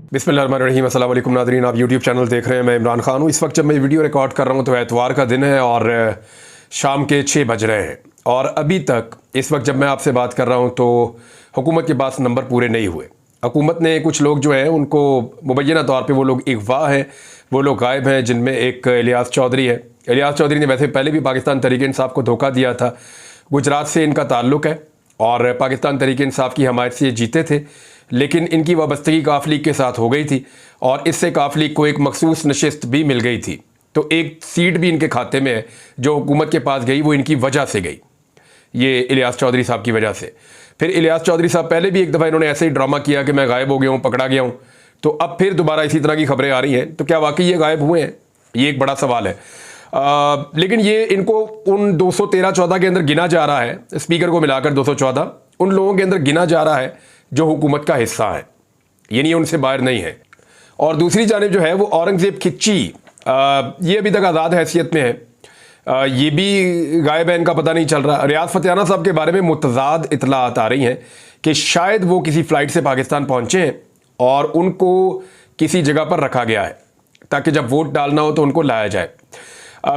बिस्मिल्लाहिर्रहमानिर्रहीम। अस्सलाम वालेकुम नाज़रीन, आप यूट्यूब चैनल देख रहे हैं। मैं इमरान खान हूँ। इस वक्त जब मैं वीडियो रिकॉर्ड कर रहा हूँ तो एतवार का दिन है और शाम के 6 बज रहे हैं और अभी तक इस वक्त जब मैं आपसे बात कर रहा हूँ तो हुकूमत के पास नंबर पूरे नहीं हुए। हुकूमत ने कुछ लोग जो हैं उनको मुबैना तौर पर वो लोग अगवा हैं, वो लोग गायब हैं, जिनमें एक इलियास चौधरी है। इलियास चौधरी ने वैसे पहले भी पाकिस्तान तहरीक इंसाफ को धोखा दिया था। गुजरात से इनका ताल्लुक़ है और पाकिस्तान तहरीक इंसाफ की हमायत से ये जीते थे, लेकिन इनकी वाबस्तगी काफ लीग के साथ हो गई थी और इससे काफ लीग को एक मखसूस नशिस्त भी मिल गई थी। तो एक सीट भी इनके खाते में है जो हुकूमत के पास गई, वो इनकी वजह से गई, ये इलियास चौधरी साहब की वजह से। फिर इलियास चौधरी साहब पहले भी एक दफ़ा इन्होंने ऐसे ही ड्रामा किया कि मैं गायब हो गया हूँ, पकड़ा गया हूँ। तो अब फिर दोबारा इसी तरह की खबरें आ रही हैं। तो क्या वाकई ये गायब हुए हैं? ये एक बड़ा सवाल है। लेकिन ये इनको उन 213-14 के अंदर गिना जा रहा है, स्पीकर को मिलाकर 214 उन लोगों के अंदर गिना जा रहा है जो हुकूमत का हिस्सा है, यानी उनसे बाहर नहीं है। और दूसरी जानिब जो है वो औरंगज़ेब खिच्ची, ये अभी तक आज़ाद हैसियत में है, ये भी गायब है, इनका पता नहीं चल रहा। रियाज फतेहाना साहब के बारे में मुतज़ाद इतलात आ रही हैं कि शायद वो किसी फ़्लाइट से पाकिस्तान पहुँचे हैं और उनको किसी जगह पर रखा गया है ताकि जब वोट डालना हो तो उनको लाया जाए।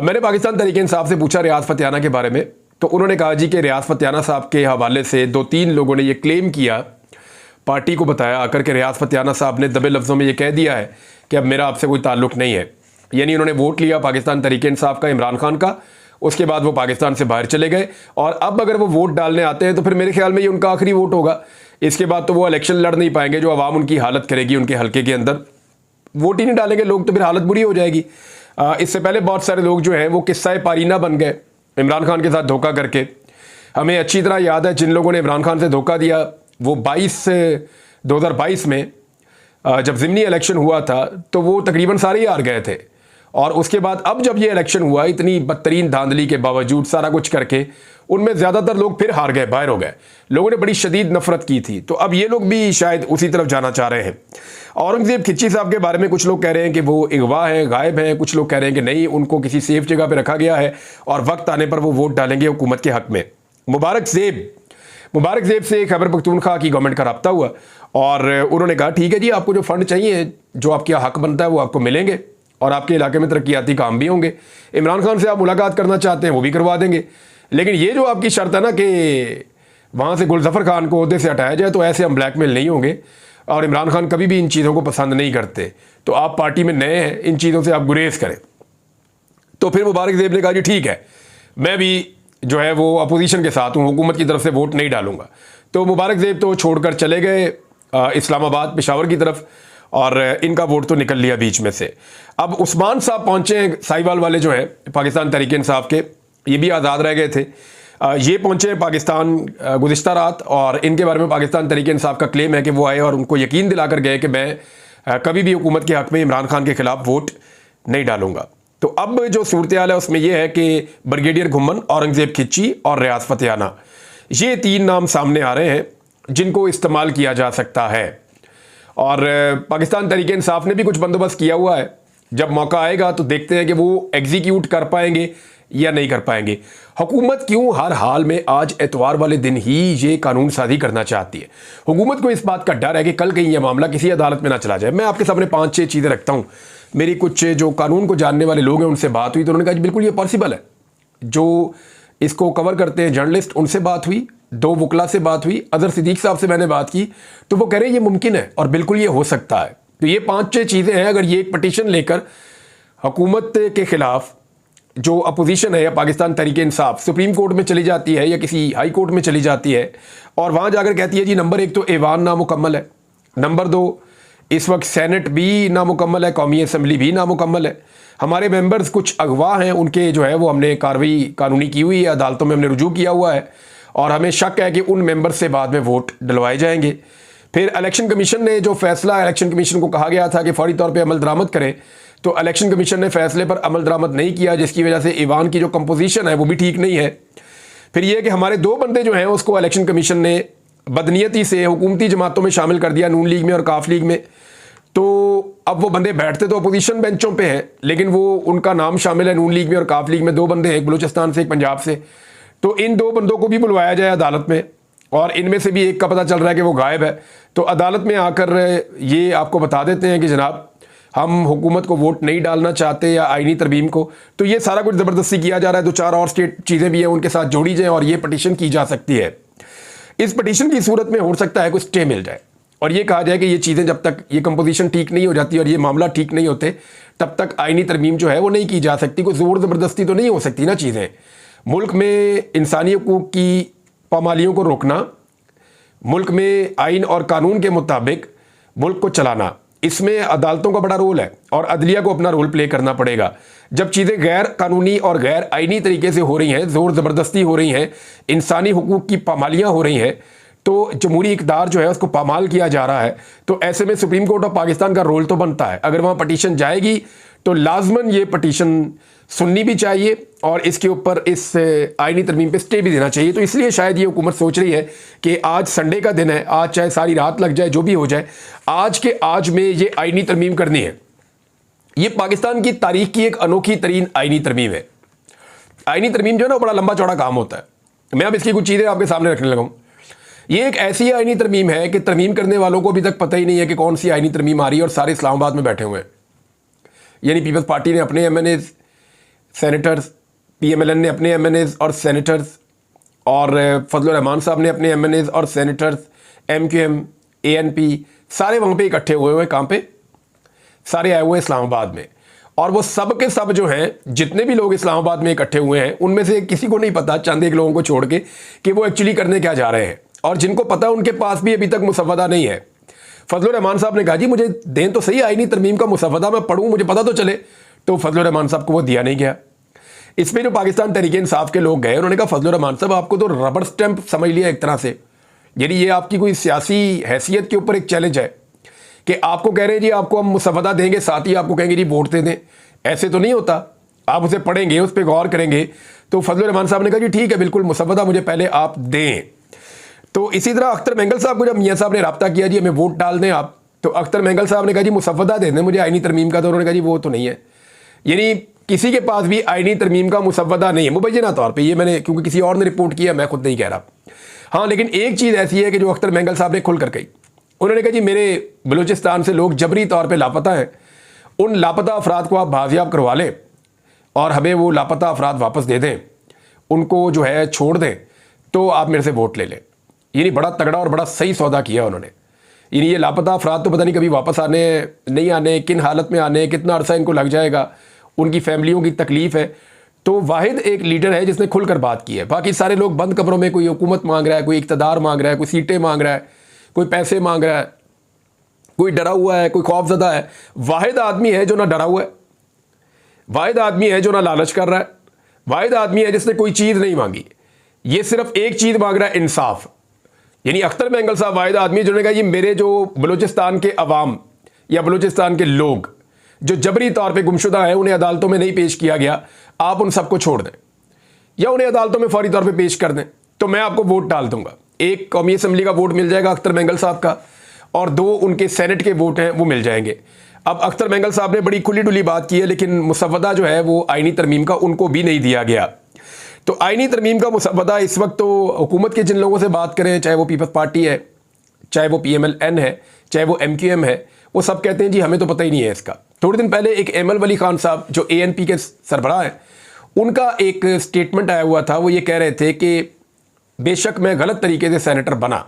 मैंने पाकिस्तान तहरीक इंसाफ से पूछा रियाज फतेहाना के बारे में, तो उन्होंने कहा जी कि रियाज फतेहाना साहब के हवाले से 2-3 लोगों ने ये क्लेम किया, पार्टी को बताया आकर के रियाज फतेहाना साहब ने दबे लफ्ज़ों में ये कह दिया है कि अब मेरा आपसे कोई ताल्लुक़ नहीं है। यानी उन्होंने वोट लिया पाकिस्तान तहरीक इंसाफ का, इमरान खान का, उसके बाद वो पाकिस्तान से बाहर चले गए और अब अगर वो वोट डालने आते हैं तो फिर मेरे ख्याल में ये उनका आखिरी वोट होगा। इसके बाद तो वो इलेक्शन लड़ नहीं पाएंगे, जो आवाम उनकी हालत करेगी उनके हल्के के अंदर, वोट ही नहीं डालेंगे लोग तो फिर हालत बुरी हो जाएगी। इससे पहले बहुत सारे लोग जो हैं वो किस्सा पारीना बन गए इमरान खान के साथ धोखा करके। हमें अच्छी तरह याद है जिन लोगों ने इमरान खान से धोखा दिया, वो 2022 में जब ज़िमनी इलेक्शन हुआ था तो वो तकरीबन सारे ही हार गए थे। और उसके बाद अब जब ये इलेक्शन हुआ, इतनी बदतरीन धांधली के बावजूद सारा कुछ करके, उनमें ज़्यादातर लोग फिर हार गए, बाहर हो गए। लोगों ने बड़ी शदीद नफरत की थी, तो अब ये लोग भी शायद उसी तरफ जाना चाह रहे हैं। औरंगज़ेब खिच्ची साहब के बारे में कुछ लोग कह रहे हैं कि वो अगवा हैं, गायब हैं, कुछ लोग कह रहे हैं कि नहीं, उनको किसी सेफ जगह पर रखा गया है और वक्त आने पर वो वोट डालेंगे हुकूमत के हक़ में। मुबारक ज़ेब से खैबर पख्तूनख्वा की गवर्नमेंट का रब्ता हुआ और उन्होंने कहा ठीक है जी, आपको जो फ़ंड चाहिए, जो आपके हक़ बनता है वो आपको मिलेंगे और आपके इलाके में तरक्याती काम भी होंगे। इमरान खान से आप मुलाकात करना चाहते हैं वो भी करवा देंगे, लेकिन ये जो आपकी शर्त है ना कि वहाँ से गुलज़फ़र खान को ओहदे से हटाया जाए, तो ऐसे हम ब्लैकमेल नहीं होंगे और इमरान खान कभी भी इन चीज़ों को पसंद नहीं करते। तो आप पार्टी में नए हैं, इन चीज़ों से आप गुरेज करें। तो फिर मुबारक ज़ेब ने कहा जी ठीक है, मैं भी जो है वो अपोजिशन के साथ हूँ, हुकूमत की तरफ से वोट नहीं डालूंगा। तो मुबारक ज़ेब तो छोड़कर चले गए इस्लामाबाद, पेशावर की तरफ, और इनका वोट तो निकल लिया बीच में से। अब उस्मान साहब पहुँचे हैं, साहिवाल वाले जो है पाकिस्तान तहरीक इंसाफ के, ये भी आज़ाद रह गए थे। ये पहुँचे पाकिस्तान गुज़िश्ता रात और इनके बारे में पाकिस्तान तहरीक इंसाफ का क्लेम है कि वो आए और उनको यकीन दिलाकर गए कि मैं कभी भी हुकूमत के हक़ में इमरान खान के ख़िलाफ़ वोट नहीं डालूंगा। तो अब जो सूरत हाल है उसमें यह है कि ब्रिगेडियर घुम्मन, औरंगज़ेब खिच्ची और रियाज फतेहाना, ये 3 नाम सामने आ रहे हैं जिनको इस्तेमाल किया जा सकता है। और पाकिस्तान तहरीक इंसाफ ने भी कुछ बंदोबस्त किया हुआ है, जब मौका आएगा तो देखते हैं कि वो एग्जीक्यूट कर पाएंगे या नहीं कर पाएंगे। हुकूमत क्यों हर हाल में आज एतवार वाले दिन ही ये कानून साजी करना चाहती है? हुकूमत को इस बात का डर है कि कल कहीं यह मामला किसी अदालत में ना चला जाए। मैं आपके सामने 5-6 चीज़ें रखता हूँ। मेरी कुछ जो कानून को जानने वाले लोग हैं उनसे बात हुई तो उन्होंने कहा बिल्कुल ये पॉसिबल है। जो इसको कवर करते हैं जर्नलिस्ट, उनसे बात हुई, 2 वकला से बात हुई, अजहर सिद्दीक साहब से मैंने बात की, तो वो कह रहे हैं ये मुमकिन है और बिल्कुल ये हो सकता है। तो ये 5-6 चीज़ें हैं। अगर ये एक पटिशन लेकर हुकूमत के ख़िलाफ़ जो अपोजिशन है या पाकिस्तान तहरीक इंसाफ सुप्रीम कोर्ट में चली जाती है या किसी हाई कोर्ट में चली जाती है और वहाँ जाकर कहती है जी नंबर 1 तो ऐवान नामुकम्मल है, नंबर 2 इस वक्त सेनेट भी नामुकम्मल है, कौमी असम्बली भी नामुकम्मल है, हमारे मेंबर्स कुछ अगवा हैं, उनके जो है वो हमने कार्रवाई कानूनी की हुई है, अदालतों में हमने रुजू किया हुआ है और हमें शक है कि उन मेंबर्स से बाद में वोट डलवाए जाएंगे। फिर इलेक्शन कमीशन ने जो फैसला, इलेक्शन कमीशन को कहा गया था कि फौरी तौर पर अमल दरामद करें, तो इलेक्शन कमीशन ने फैसले पर अमल दरामद नहीं किया, जिसकी वजह से ईवान की जो कंपोजिशन है वो भी ठीक नहीं है। फिर ये कि हमारे 2 बंदे जो हैं उसको इलेक्शन कमीशन ने बदनीयती से हुकूमती जमातों में शामिल कर दिया, नून लीग में और काफ लीग में। तो अब वो बंदे बैठते तो अपोजिशन बेंचों पे हैं, लेकिन वो उनका नाम शामिल है नून लीग में और काफ लीग में। 2 बंदे हैं, एक बलूचिस्तान से एक पंजाब से। तो इन 2 बंदों को भी बुलवाया जाए अदालत में और इनमें से भी एक का पता चल रहा है कि वो गायब है। तो अदालत में आकर ये आपको बता देते हैं कि जनाब हम हुकूमत को वोट नहीं डालना चाहते या आईनी तरमीम को। तो ये सारा कुछ ज़बरदस्ती किया जा रहा है। दो चार और स्टेट चीज़ें भी हैं उनके साथ जोड़ी जाएँ और ये पटिशन की जा सकती है। इस पटिशन की सूरत में हो सकता है कोई स्टे मिल जाए और ये कहा जाए कि ये चीज़ें जब तक ये कंपोजिशन ठीक नहीं हो जाती और ये मामला ठीक नहीं होते तब तक आईनी तरमीम जो है वो नहीं की जा सकती। कोई ज़ोर ज़बरदस्ती तो नहीं हो सकती ना चीज़ें। मुल्क में इंसानी हकूक़ की पामालियों को रोकना, मुल्क में आइन और कानून के मुताबिक मुल्क को चलाना, इसमें अदालतों का बड़ा रोल है और अदलिया को अपना रोल प्ले करना पड़ेगा। जब चीज़ें गैर कानूनी और गैर आइनी तरीके से हो रही हैं, ज़ोर ज़बरदस्ती हो रही हैं, इंसानी हुकूक़ की पामालियाँ हो रही हैं, तो जमहूरी इक़्तिदार जो है उसको पामाल किया जा रहा है। तो ऐसे में सुप्रीम कोर्ट ऑफ पाकिस्तान का रोल तो बनता है। अगर वहाँ पटिशन जाएगी तो लाजमन ये पटिशन सुननी भी चाहिए और इसके ऊपर इस आइनी तरमीम पे स्टे भी देना चाहिए। तो इसलिए शायद ये हुकूमत सोच रही है कि आज संडे का दिन है, आज चाहे सारी रात लग जाए, जो भी हो जाए, आज के आज में ये आइनी तरमीम करनी है। ये पाकिस्तान की तारीख की एक अनोखी तरीन आइनी तरमीम है। आइनी तरमीम जो है ना बड़ा लंबा चौड़ा काम होता है। मैं अब इसकी कुछ चीज़ें आपके सामने रखने लगा हूँ। ये एक ऐसी आइनी तरमीम है कि तरमीम करने वालों को अभी तक पता ही नहीं है कि कौन सी आइनी तरमीम आ रही है और सारे इस्लामाबाद में बैठे हुए हैं। यानी पीपल्स पार्टी ने अपने MNAs, सेनेटर्स, PMLN ने अपने MNAs और सेनेटर्स, और फजलुर रहमान साहब ने अपने MNAs और सेनेटर्स, MQM, ANP, सारे वहाँ पे इकट्ठे हुए हुए। कहाँ पे? सारे आए हुए हैं इस्लामाबाद में। और वो सब के सब जो हैं, जितने भी लोग इस्लामाबाद में इकट्ठे हुए हैं, उनमें से किसी को नहीं पता, चंद एक लोगों को छोड़ के, कि वो एक्चुअली करने क्या जा रहे हैं। और जिनको पता उनके पास भी अभी तक मुसव्वदा नहीं है। फजलुर रहमान साहब ने कहा जी मुझे दें तो सही आइनी तरमीम का मुसव्वदा, मैं पढ़ूँ, मुझे पता तो चले। तो फजलुर रहमान साहब को वो दिया नहीं गया। इसमें जो पाकिस्तान तहरीक इंसाफ के लोग गए, उन्होंने कहा फजलुर रहमान साहब आपको तो रबर स्टैंप समझ लिया एक तरह से। यानी ये आपकी कोई सियासी हैसियत के ऊपर एक चैलेंज है कि आपको कह रहे हैं जी आपको हम मुसव्वदा देंगे, साथ ही आपको कहेंगे जी वोट दे दें। ऐसे तो नहीं होता। आप उसे पढ़ेंगे, उस पर गौर करेंगे। तो फजलुर रहमान साहब ने कहा जी ठीक है, बिल्कुल मुसव्वदा मुझे पहले आप दें। तो इसी तरह अख्तर मेंगल साहब को जब मियाँ साहब ने रब्ता किया जी हमें वोट डाल दें आप, तो अख्तर मेंगल साहब ने कहा जी मुसव्वदा दे दें मुझे आइनी तरमीम का। तो उन्होंने कहा जी वो तो नहीं है। यानी किसी के पास भी आइनी तरमीम का मुसव्वदा नहीं है मुबैना तौर पे। ये मैंने, क्योंकि किसी और ने रिपोर्ट किया, मैं खुद नहीं कह रहा। हाँ, लेकिन एक चीज़ ऐसी है कि जो अख्तर मेंगल साहब ने खुल कर कही। उन्होंने कहा जी मेरे बलूचिस्तान से लोग जबरी तौर पर लापता हैं, उन लापता अफराद को आप बाजियाब करवा लें और हमें वो लापता अफराद वापस दे दें, उनको जो है छोड़ दें, तो आप मेरे से वोट ले लें। यानी बड़ा तगड़ा और बड़ा सही सौदा किया उन्होंने। यानी ये लापता अफराद तो पता नहीं कभी वापस आने नहीं आने, किन हालत में आने, कितना अरसा इनको लग जाएगा, उनकी फैमिलियों की तकलीफ़ है। तो वाहिद एक लीडर है जिसने खुलकर बात की है। बाकी सारे लोग बंद कमरों में कोई हुकूमत मांग रहा है, कोई इक़्तिदार मांग रहा है, कोई सीटें मांग रहा है, कोई पैसे मांग रहा है, कोई डरा हुआ है, कोई खौफजदा है। वाहिद आदमी है जो ना डरा हुआ है, वाहिद आदमी है जो ना लालच कर रहा है, वाहिद आदमी है जिसने कोई चीज़ नहीं मांगी। ये सिर्फ एक चीज़ मांग रहा है, इंसाफ। यानी अख्तर मेंगल साहब वाहिद आदमी जिन्होंने कहा ये मेरे जो बलूचिस्तान के अवाम या बलूचिस्तान के लोग जो जबरी तौर पे गुमशुदा है, उन्हें अदालतों में नहीं पेश किया गया, आप उन सबको छोड़ दें या उन्हें अदालतों में फौरी तौर पे पेश कर दें, तो मैं आपको वोट डाल दूंगा। एक कौमी असम्बली का वोट मिल जाएगा अख्तर मेंगल साहब का, और 2 उनके सेनेट के वोट हैं वो मिल जाएंगे। अब अख्तर मेंगल साहब ने बड़ी खुली डुली बात की है, लेकिन मुसव्वदा जो है वो आइनी तरमीम का उनको भी नहीं दिया गया। तो आइनी तरमीम का मुसव्वदा इस वक्त तो हुकूमत के जिन लोगों से बात करें, चाहे वो पीपल्स पार्टी है, चाहे वो PMLN है, चाहे वो MQM है, वो सब कहते हैं जी हमें तो पता ही नहीं है इसका। थोड़े दिन पहले एक एमल वली खान साहब जो ANP के सरबराह हैं, उनका एक स्टेटमेंट आया हुआ था। वो ये कह रहे थे कि बेशक मैं गलत तरीके से सेनेटर बना,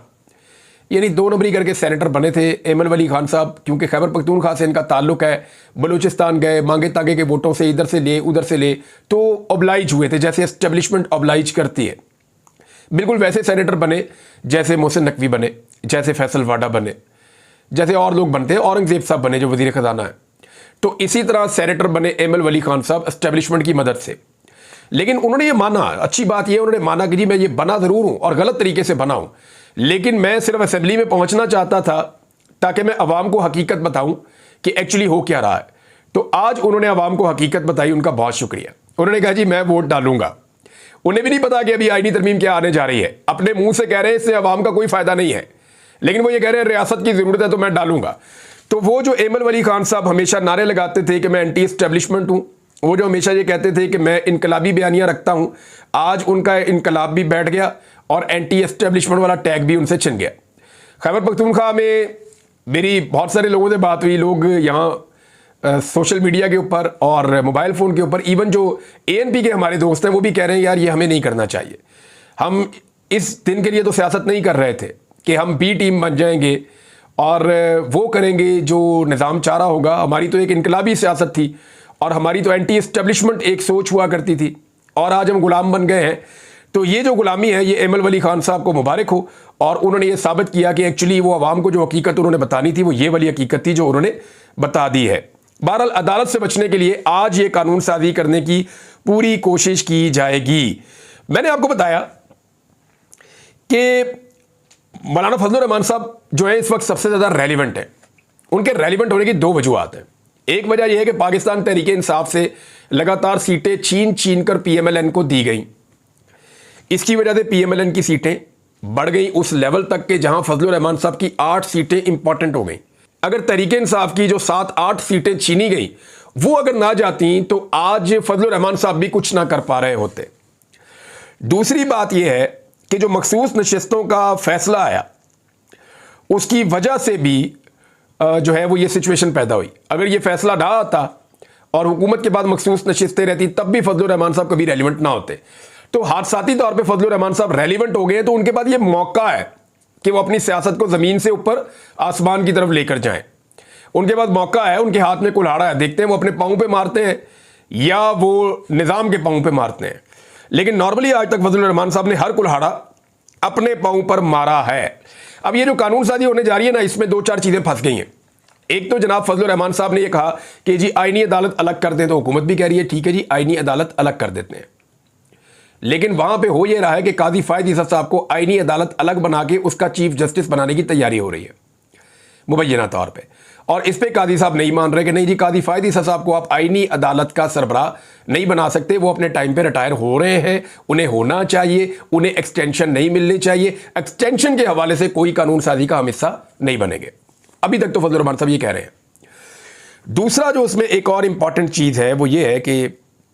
यानी 2 नंबरी करके सेनेटर बने थे एमल वली खान साहब, क्योंकि खैबर पख्तूनख्वा से इनका ताल्लुक है। बलूचिस्तान गए, मांगे तांगे के वोटों से इधर से ले उधर से ले, तो ऑब्लाइज हुए थे, जैसे एस्टेब्लिशमेंट ऑब्लाइज करती है। बिल्कुल वैसे सेनेटर बने जैसे मोहसिन नकवी बने, जैसे फैसल वाडा बने, जैसे और लोग बनते हैं, औरंगजेब साहब बने जो वजीर ख़जाना है। तो इसी तरह सेनेटर बने एमल वली खान साहब एस्टेब्लिशमेंट की मदद से। लेकिन उन्होंने ये माना, अच्छी बात ये उन्होंने माना कि जी मैं ये बना ज़रूर हूँ और गलत तरीके से बना हूँ, लेकिन मैं सिर्फ असेंबली में पहुँचना चाहता था ताकि मैं अवाम को हकीकत बताऊँ कि एक्चुअली हो क्या रहा है। तो आज उन्होंने अवाम को हकीकत बताई, उनका बहुत शुक्रिया। उन्होंने कहा जी मैं वोट डालूंगा। उन्हें भी नहीं पता कि अभी आईनी तरमीम क्या आने जा रही है, अपने मुंह से कह रहे हैं इससे अवाम का कोई फ़ायदा नहीं है, लेकिन वो ये कह रहे हैं रियासत की ज़रूरत है तो मैं डालूंगा। तो वो जो एमल वली खान साहब हमेशा नारे लगाते थे कि मैं एंटी एस्टेब्लिशमेंट हूँ, वो जो हमेशा ये कहते थे कि मैं इनकलाबी बयानियाँ रखता हूँ, आज उनका इनकलाब भी बैठ गया और एंटी एस्टेब्लिशमेंट वाला टैग भी उनसे छिन गया। खैबर पख्तूनख्वा में मेरी बहुत सारे लोगों से बात हुई, लोग यहाँ सोशल मीडिया के ऊपर और मोबाइल फ़ोन के ऊपर, इवन जो ANP के हमारे दोस्त हैं वो भी कह रहे हैं यार ये हमें नहीं करना चाहिए। हम इस दिन के लिए तो सियासत नहीं कर रहे थे कि हम बी टीम बन जाएंगे और वो करेंगे जो निज़ाम चाह रहा होगा। हमारी तो एक इनकलाबी सियासत थी और हमारी तो एंटी एस्टेब्लिशमेंट एक सोच हुआ करती थी, और आज हम गुलाम बन गए हैं। तो ये जो गुलामी है ये एमल वली खान साहब को मुबारक हो, और उन्होंने ये साबित किया कि एक्चुअली वो आवाम को जो हकीकत उन्होंने बतानी थी वो ये वाली हकीकत थी जो उन्होंने बता दी है। बहरहाल अदालत से बचने के लिए आज ये कानून साजी करने की पूरी कोशिश की जाएगी। मैंने आपको बताया कि मौलाना फजलुर रहमान साहब जो है इस वक्त सबसे ज़्यादा रेलिवेंट है। उनके रेलिवेंट होने की दो वजूहत हैं। एक वजह यह है कि पाकिस्तान तहरीक इंसाफ से लगातार सीटें छीन कर PMLN को दी गई। इसकी वजह से PMLN की सीटें बढ़ गई उस लेवल तक के जहां फजलुर रहमान साहब की 8 सीटें इंपॉर्टेंट हो गई। अगर तहरीक इंसाफ की जो 7-8 सीटें छीनी गई वो अगर ना जाती तो आज फजलुर रहमान साहब भी कुछ ना कर पा रहे होते। दूसरी बात यह है कि जो मखसूस नशिस्तों का फैसला आया उसकी वजह से भी जो है वो ये सिचुएशन पैदा हुई। अगर ये फैसला ना आता और हुकूमत के बाद मखसूस नशिस्तें रहती तब भी फजलुर रहमान साहब कभी रेलिवेंट ना होते। तो हादसाती तौर पे फजलुर रहमान साहब रेलिवेंट हो गए तो उनके बाद ये मौका है कि वो अपनी सियासत को ज़मीन से ऊपर आसमान की तरफ लेकर जाएं। उनके पास मौका है, उनके हाथ में कुल्हाड़ा है, देखते हैं वो अपने पाँव पे मारते हैं या वो निज़ाम के पाँव पे मारते हैं। लेकिन नॉर्मली आज तक फजलुर रहमान साहब ने हर कुल्हाड़ा अपने पाँव पर मारा है। अब ये जो कानून साजी होने जा रही है ना, इसमें 2-4 चीज़ें फंस गई हैं। एक तो जनाब फजलुर रहमान साहब ने ये कहा कि जी आईनी अदालत अलग कर दें, तो हुकूमत भी कह रही है ठीक है जी आईनी अदालत अलग कर देते हैं। लेकिन वहां पे हो ये रहा है कि काजी फायद ईसा साहब को आईनी अदालत अलग बना के उसका चीफ जस्टिस बनाने की तैयारी हो रही है मुबैना तौर पे, और इस पे काजी साहब नहीं मान रहे कि नहीं जी काजी फायद ईसा साहब को आप आईनी अदालत का सरबराह नहीं बना सकते, वो अपने टाइम पे रिटायर हो रहे हैं, उन्हें होना चाहिए, उन्हें एक्सटेंशन नहीं मिलनी चाहिए, एक्सटेंशन के हवाले से कोई कानून साजी का हम हिस्सा नहीं बनेंगे। अभी तक तो फजलुर रहमान साहब ये कह रहे हैं। दूसरा जो उसमें एक और इंपॉर्टेंट चीज़ है वो ये है कि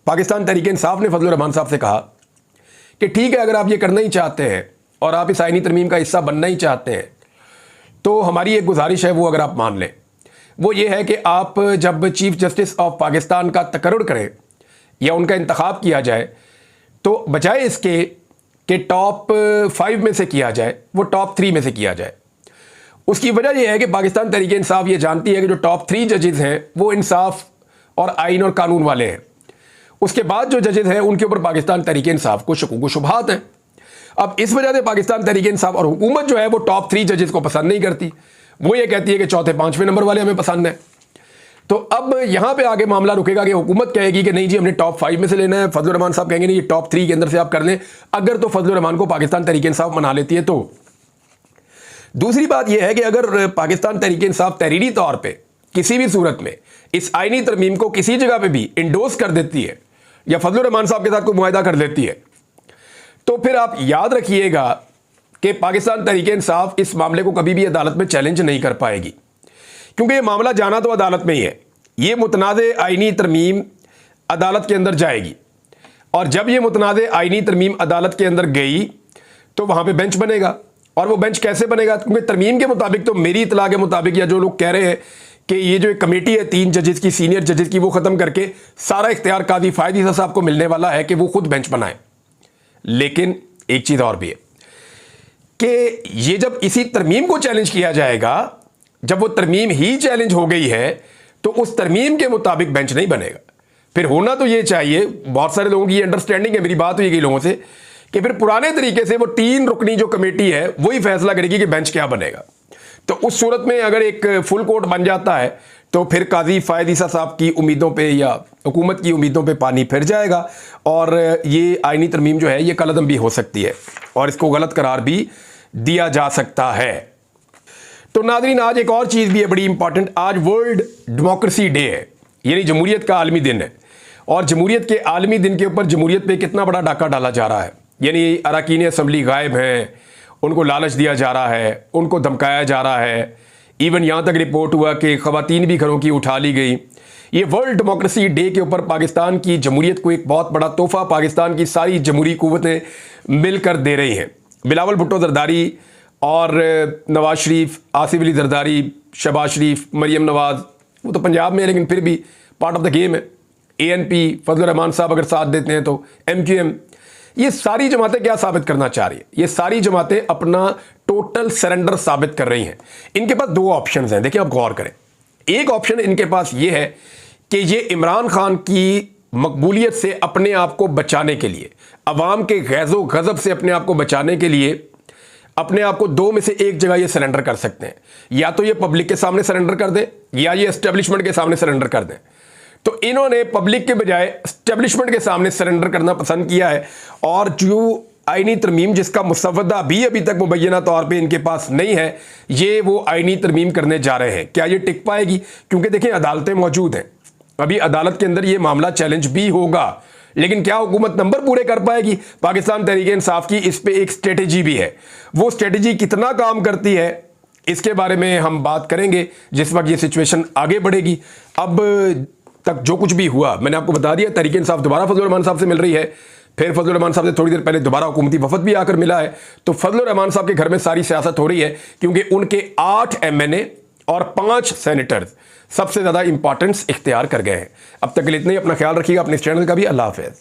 पाकिस्तान तहरीक इंसाफ ने फजलुर रहमान साहब से कहा कि ठीक है अगर आप ये करना ही चाहते हैं और आप इस आईनी तरमीम का हिस्सा बनना ही चाहते हैं तो हमारी एक गुजारिश है वो अगर आप मान लें, वो ये है कि आप जब चीफ जस्टिस ऑफ पाकिस्तान का तकर्रुर करें या उनका इंतखाब किया जाए तो बजाय इसके कि टॉप 5 में से किया जाए वो टॉप 3 में से किया जाए। उसकी वजह यह है कि पाकिस्तान तहरीक इंसाफ ये जानती है कि जो टॉप 3 जजेस हैं वो इंसाफ और आइन और कानून वाले हैं। उसके बाद जो जजेस हैं उनके ऊपर पाकिस्तान तहरीक इंसाफ को शकूक व शुबहात हैं। अब इस वजह से पाकिस्तान तहरीक इंसाफ और हुकूमत जो है वो टॉप 3 जजेस को पसंद नहीं करती, वो ये कहती है कि चौथे 5वें नंबर वाले हमें पसंद है। तो अब यहां पे आगे मामला रुकेगा कि हुकूमत कहेगी कि नहीं जी हमने टॉप 5 में से लेना है, फजलुर रहमान साहब कहेंगे नहीं ये टॉप 3 के अंदर से आप कर लें। अगर तो फजलुर रहमान को पाकिस्तान तहरीक इंसाफ मना लेती है तो। दूसरी बात यह है कि अगर पाकिस्तान तहरीक इंसाफ तहरीरी तौर पर किसी भी सूरत में इस आईनी तरमीम को किसी जगह पर भी इंडोर्स कर देती है या फजलुर रहमान साहब के साथ कोई मुआहदा कर लेती है तो फिर आप याद रखिएगा कि पाकिस्तान तहरीक इंसाफ इस मामले को कभी भी अदालत में चैलेंज नहीं कर पाएगी, क्योंकि ये मामला जाना तो अदालत में ही है। ये मुतनाज़े आईनी तरमीम अदालत के अंदर जाएगी और जब ये मुतनाज़े आईनी तरमीम अदालत के अंदर गई तो वहाँ पे बेंच बनेगा। और वो बेंच कैसे बनेगा, क्योंकि तरमीम के मुताबिक तो मेरी इतला के मुताबिक या जो लोग कह रहे हैं कि ये जो एक कमेटी है 3 जजेस की, सीनियर जजेस की, वो ख़त्म करके सारा इख्तियार काजी फायद ईसा साहब को मिलने वाला है कि वो खुद बेंच बनाए। लेकिन एक चीज़ और भी है कि ये जब इसी तरमीम को चैलेंज किया जाएगा, जब वो तरमीम ही चैलेंज हो गई है तो उस तरमीम के मुताबिक बेंच नहीं बनेगा। फिर होना तो ये चाहिए, बहुत सारे लोगों की ये अंडरस्टैंडिंग है, मेरी बात हुई कई लोगों से कि फिर पुराने तरीके से वो 3 रुकनी जो कमेटी है वही फैसला करेगी कि बेंच क्या बनेगा। तो उस सूरत में अगर एक फुल कोर्ट बन जाता है तो फिर काजी फायद ईसा साहब की उम्मीदों पे या हुकूमत की उम्मीदों पे पानी फिर जाएगा और ये आईनी तरमीम जो है ये कलअदम भी हो सकती है और इसको गलत करार भी दिया जा सकता है। तो नाज़रीन आज एक और चीज़ भी है बड़ी इंपॉर्टेंट, आज वर्ल्ड डेमोक्रेसी डे है, यानी जमहूरियत का आलमी दिन है। और जमहूरियत के आलमी दिन के ऊपर जमहूरियत पे कितना बड़ा डाका डाला जा रहा है, यानी अरकान असम्बली गायब हैं, उनको लालच दिया जा रहा है, उनको धमकाया जा रहा है, इवन यहाँ तक रिपोर्ट हुआ कि ख़वातीन भी घरों की उठा ली गई। ये वर्ल्ड डेमोक्रेसी डे के ऊपर पाकिस्तान की जमहूरियत को एक बहुत बड़ा तोहफ़ा पाकिस्तान की सारी जमहूरी कुव्वतें मिलकर दे रही हैं। बिलावल भुट्टो जरदारी और नवाज शरीफ, आसिफ अली जरदारी, शहबाज शरीफ, मरियम नवाज, वो तो पंजाब में है लेकिन फिर भी पार्ट ऑफ द गेम है। ANP, फजल रहमान साहब अगर साथ देते हैं तो MQM, ये सारी जमातें क्या साबित करना चाह रही है? ये सारी जमातें अपना टोटल सरेंडर साबित कर रही हैं। इनके पास दो ऑप्शन हैं, देखिए आप गौर करें। एक ऑप्शन इनके पास ये है कि ये इमरान खान की मकबूलियत से अपने आप को बचाने के लिए, अवाम के गैज़ो गज़ब से अपने आप को बचाने के लिए, अपने आप को दो में से एक जगह ये सरेंडर कर सकते हैं। या तो ये पब्लिक के सामने सरेंडर कर दें या ये एस्टेब्लिशमेंट के सामने सरेंडर कर दें। तो इन्होंने पब्लिक के बजाय एस्टेब्लिशमेंट के सामने सरेंडर करना पसंद किया है। और जो आईनी तरमीम जिसका मुसव्वदा भी अभी तक मुबैना तौर पे इनके पास नहीं है, ये वो आईनी तरमीम करने जा रहे हैं। क्या ये टिक पाएगी? क्योंकि देखें अदालतें मौजूद हैं, अभी अदालत के अंदर ये मामला चैलेंज भी होगा, लेकिन क्या हुकूमत नंबर पूरे कर पाएगी? पाकिस्तान तहरीक इंसाफ की इस पे एक स्ट्रेटेजी भी है, वो स्ट्रेटेजी कितना काम करती है इसके बारे में हम बात करेंगे जिस वक्त ये सिचुएशन आगे बढ़ेगी। अब तक जो कुछ भी हुआ मैंने आपको बता दिया। तहरीक इंसाफ दोबारा फजल रहमान साहब से मिल रही है, फिर फजल रहमान साहब से थोड़ी देर पहले दोबारा हुकूमती वफद भी आकर मिला है। तो फजल रहमान साहब के घर में सारी सियासत हो रही है क्योंकि उनके 8 MNA और 5 सेनेटर्स सबसे ज्यादा इंपॉर्टेंस इख्तियार कर गए हैं। अब तक के लिए इतना ही, अपना ख्याल रखिएगा, अपने इस चैनल का भी। अल्लाह हाफिज़।